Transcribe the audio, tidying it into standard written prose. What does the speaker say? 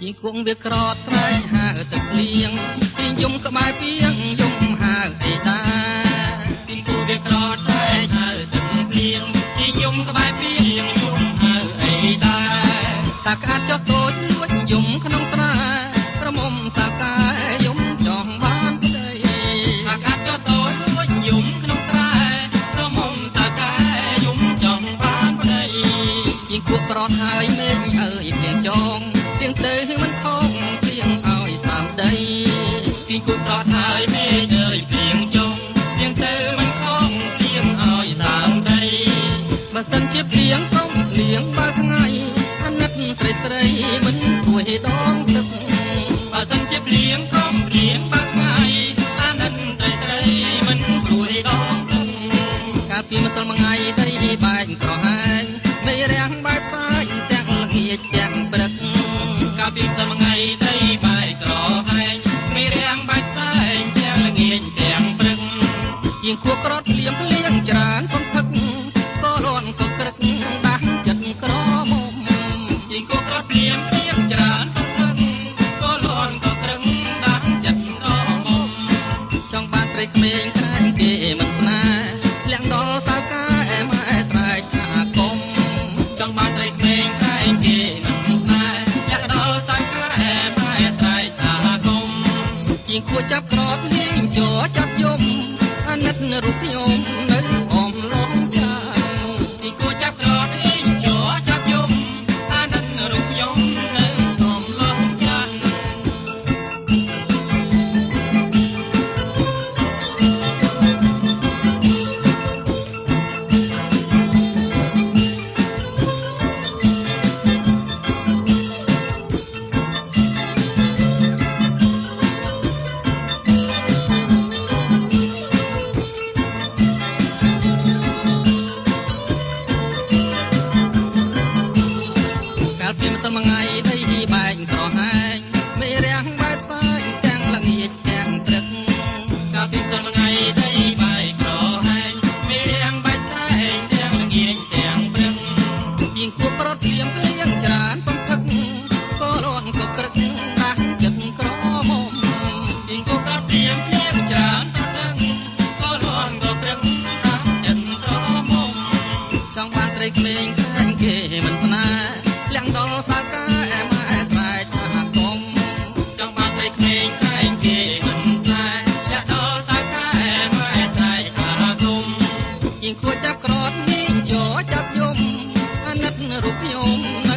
ជាគង់វាក្រតស្រែកហៅទឹកលៀងពីយំក្បែរពីងយំហៅអីតាពីគង់វាក្រតស្រែកហៅទឹកលៀងពីយំក្បែរពីងយំហៅអីតាតាក្អាតចុះតូចលួចយំក្នុងត្រាប្រមុំតាកាយំចង់បានប្តីតាក្អាតចុះតូចលួចយំក្នុងត្រាប្រមុំតាកាយំចង់បានប្តីជាគក់ក្រតហើយមេឃអើយព្រៀងចងទៀងទៅមិនខំទៀងឲ្យតាមដីពីគូក្រតហើយមេឃអើយព្រៀងចងទៀងទៅមិនខំទៀងឲ្យតាមដីបើសិនជាព្រៀងកុំព្រៀងបើថ្ងៃអាណិតត្រីមិនគួយដងទឹកបើសិនជាព្រៀងកុំព្រៀងបើថ្ងៃអាណិតត្រីមិនគួយដងទឹកកាលពីម្សិលមួយថ្ងៃដីបែកក្រហាយមេរាំងបែកផ្សាយទាំងល្ងាចទាំងព្រឹកកាលពីម្សិលមួយថ្ងៃដីបែកក្រហាយមេរាំងបែកផ្សាយទាំងល្ងាចទាំងព្រឹកជាងខួបក្រត់លៀមច្រើនសន្ធឹកក៏លន់ក៏ក្រឹកដាស់ចិត្តក្រមុំជាងខួបក្រត់លៀមច្រើនសន្ធឹកក៏លន់ក៏ក្រឹកដាស់ចិត្តក្រមុំចង់បានត្រីក្មេងក្រែងគេមិនស្នាធ្លាក់ដល់សៅកាម៉ែស្រែកថាកុំចង់បានត្រីក្មេងក្រែងគេមិនស្នាធ្លាក់ដល់សៅកាម៉ែស្រែកថាកុំជាងខួបចាប់ក្រត់លេងចោចាប់យំអាណិតរូបខ្ញុំនៅអមលងចាទីគួចាប់ក្រតអីចោចាប់យំអាណិតរូបខ្ញុំនៅអមលងចាមួយថ្ងៃដីបែកក្រហាយមេរាំងបែកផ្សាយទាំងល្ងាចទាំងព្រឹកកាលពីម្សិលមួយថ្ងៃដីបែកក្រហាយមេរាំងបែកផ្សាយទាំងល្ងាចទាំងព្រឹកជាងគួបរត់លៀមច្រើនសន្ធឹកក៏លន់ក៏ក្រឹកដាស់ចិត្តក្រមុំជាងគួបរត់លៀមច្រើនសន្ធឹកក៏លន់ក៏ក្រឹកដាស់ចិត្តក្រមុំចង់បានត្រីក្មេងក្រែងគេមិនស្នាលាក់ដល់សៅកាម៉ែស្រែកថាកុំចង់បានត្រីក្មេងក្រែងគេមិនស្នាលាក់ដល់សៅកាម៉ែស្រែកថាកុំជាងគួចចាប់ក្រតនាងចោចាប់យំអាណិតរូបខ្ញុំ